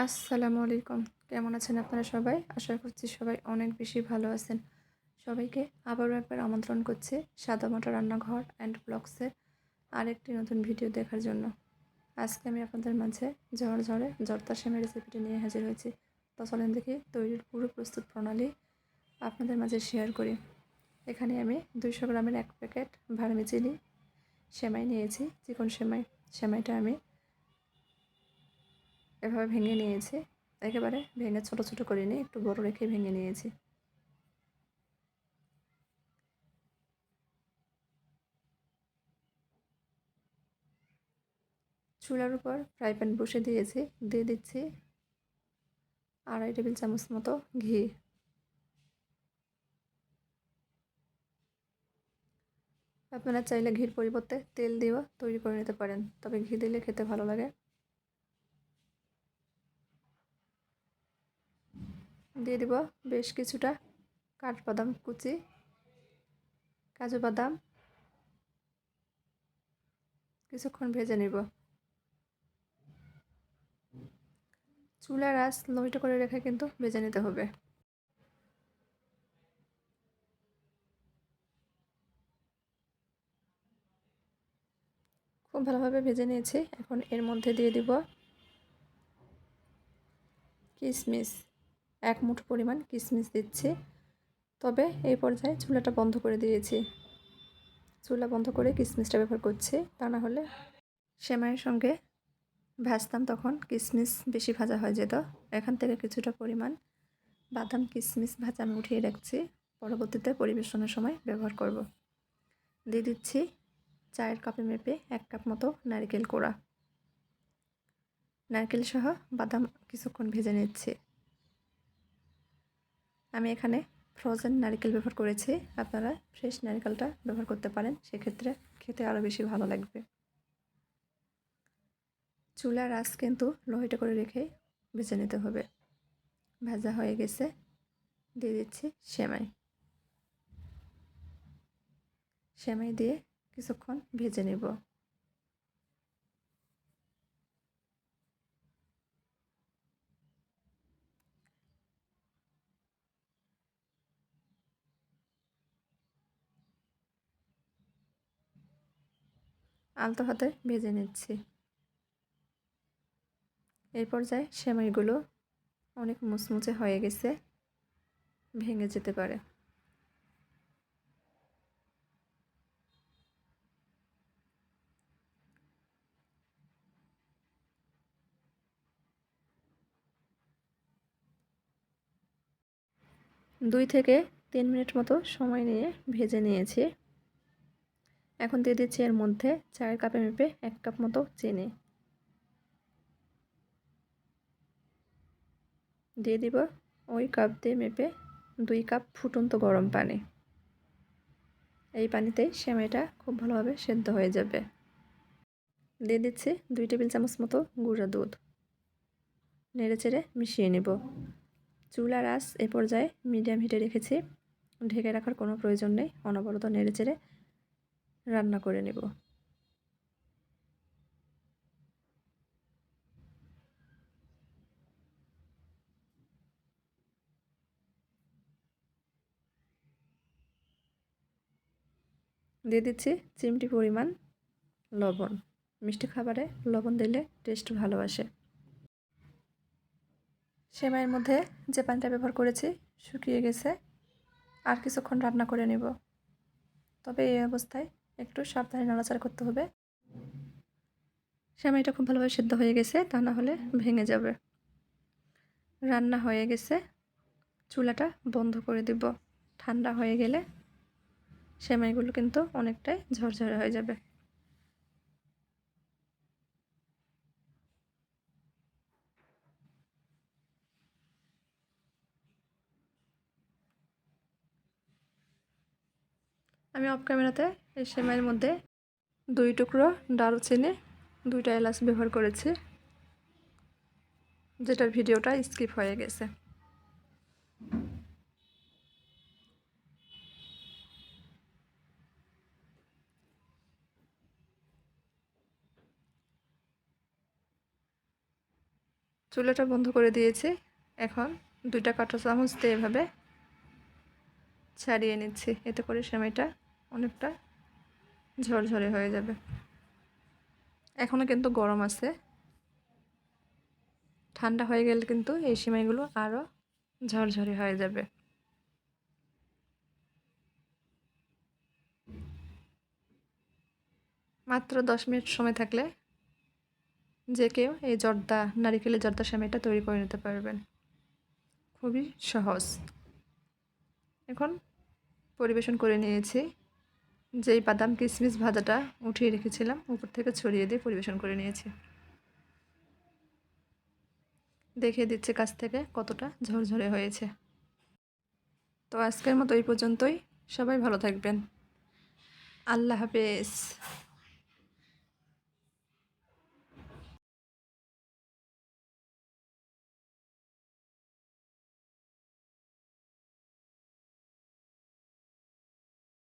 আসসালামু আলাইকুম। কেমন আছেন আপনারা সবাই? আশা করছি সবাই অনেক বেশি ভালো আছেন। সবাইকে আবারও একবার আমন্ত্রণ করছি সাদামাটা রান্নাঘর অ্যান্ড ব্লগসের আরেকটি নতুন ভিডিও দেখার জন্য। আজকে আমি আপনাদের মাঝে ঝরঝরে জর্দা সেমের রেসিপিটি নিয়ে হাজির হয়েছি। তো চলেন দেখি তৈরির পুরো প্রস্তুত প্রণালী আপনাদের মাঝে শেয়ার করি। এখানে আমি 200 গ্রামের 1 প্যাকেট ভার্মিসেলি সেমাই নিয়েছি, চিকন সেমাই। সেমাইটা আমি এভাবে ভেঙে নিয়েছি, একেবারে ভেঙে ছোট ছোট করিনি, একটু বড় রেখে ভেঙে নিয়েছি। চুলার উপর ফ্রাই প্যান বসে দিয়েছি, দিয়ে দিচ্ছি 2.5 টেবিল চামচ মতো ঘি। আপনারা চাইলে ঘির পরিবর্তে তেল দিয়েও তৈরি করে নিতে পারেন, তবে ঘি দিলে খেতে ভালো লাগে। দিয়ে দিব বেশ কিছুটা কাঠবাদাম কুচি, কাজু বাদাম কিছুক্ষণ ভেজে নিব। চুলার আঁচ লোহিত করে রেখে কিন্তু ভেজে নিতে হবে। খুব ভালোভাবে ভেজে নিয়েছি। এখন এর মধ্যে দিয়ে দিব কিশমিশ, 1 মুঠো পরিমাণ কিশমিশ দিচ্ছি। তবে এই পর্যায়ে চুলাটা বন্ধ করে দিয়েছি। চুলা বন্ধ করে কিশমিশটা ব্যবহার করছি, তা না হলে সেমাইয়ের সঙ্গে ভাজতাম তখন কিশমিশ বেশি ভাজা হয়ে যেত। এখান থেকে কিছুটা পরিমাণ বাদাম কিশমিশ ভাজা আমি উঠিয়ে রাখছি, পরবর্তীতে পরিবেশনের সময় ব্যবহার করব। দিয়ে দিচ্ছি চায়ের কাপে মেপে 1 কাপ মতো নারকেল কোড়া। নারকেল সহ বাদাম কিছুক্ষণ ভেজে নিচ্ছি। আমি এখানে ফ্রোজেন নারকেল ব্যবহার করেছি, আপনারা ফ্রেশ নারকেলটা ব্যবহার করতে পারেন, সেক্ষেত্রে খেতে আরও বেশি ভালো লাগবে। চুলার আঁচ কিন্তু লোহিত করে রেখে ভেজে নিতে হবে। ভাজা হয়ে গেছে, দিয়ে দিচ্ছি সেমাই। সেমাই দিয়ে কিছুক্ষণ ভেজে নেব। আলতো হাতে ভেজে নিচ্ছি। এই পর্যায়ে সেমাইগুলো অনেক মুচমুচে হয়ে গেছে, ভেঙে যেতে পারে। দুই থেকে 3 মিনিট মতো সময় নিয়ে ভেজে নিয়েছি। এখন দিয়ে দিচ্ছি এর মধ্যে চায়ের কাপে মেপে 1 কাপ মতো চিনি। দিয়ে দিব ওই কাপ দিয়ে মেপে 2 কাপ ফুটন্ত গরম পানি। এই পানিতেই সেমাইটা খুব ভালোভাবে সেদ্ধ হয়ে যাবে। দিয়ে দিচ্ছি 2 টেবিল চামচ মতো গুঁড়া দুধ। নেড়েচেড়ে মিশিয়ে নেব। চুলার আঁচ এ পর্যায়ে মিডিয়াম হিটে রেখেছি, ঢেকে রাখার কোনো প্রয়োজন নেই, অনবরত নেড়েচেড়ে রান্না করে নেব। দিয়ে দিচ্ছি চিমটি পরিমাণ লবণ। মিষ্টি খাবারে লবণ দিলে টেস্ট ভালো আসে। সেমাইয়ের মধ্যে যে পানিটা ব্যবহার করেছি শুকিয়ে গেছে, আর কিছুক্ষণ রান্না করে নেব। তবে এই অবস্থায় একটু সাবধানে নাড়াচাড়া করতে হবে। সেমাইটা খুব ভালোভাবে সিদ্ধ হয়ে গেছে, তা না হলে ভেঙে যাবে। রান্না হয়ে গেছে, চুলাটা বন্ধ করে দিব। ঠান্ডা হয়ে গেলে সেমাইগুলো কিন্তু অনেকটাই ঝরঝরে হয়ে যাবে। আমি অফ ক্যামেরাতে এই সেমাইয়ের মধ্যে 2 টুকরো দারুচিনি, 2টা এলাচ ব্যবহার করেছি, যেটার ভিডিওটা স্কিপ হয়ে গেছে। চুলাটা বন্ধ করে দিয়েছি। এখন 2টা কাঁটা চামচ দিয়ে এভাবে ছাড়িয়ে নিচ্ছি, এতে করে সেমাইটা অনেকটা ঝরঝরে হয়ে যাবে। এখনও কিন্তু গরম আছে, ঠান্ডা হয়ে গেলে কিন্তু এই সেমাইগুলো আরও ঝরঝরে হয়ে যাবে। মাত্র 10 মিনিট সময় থাকলে যে কেউ এই জর্দা নারিকেলের জর্দা সেমাইটা তৈরি করে নিতে পারবেন, খুবই সহজ। এখন পরিবেশন করে নিয়েছি। যেই বাদাম কিশমিশ ভাজাটা উঠিয়ে রেখেছিলাম উপর থেকে ছড়িয়ে দিয়ে পরিবেশন করে নিয়েছি। দেখিয়ে দিচ্ছে কাছ থেকে কতটা ঝরঝরে হয়েছে। তো আজকের মতো এই পর্যন্তই। সবাই ভালো থাকবেন। আল্লাহ হাফেজ।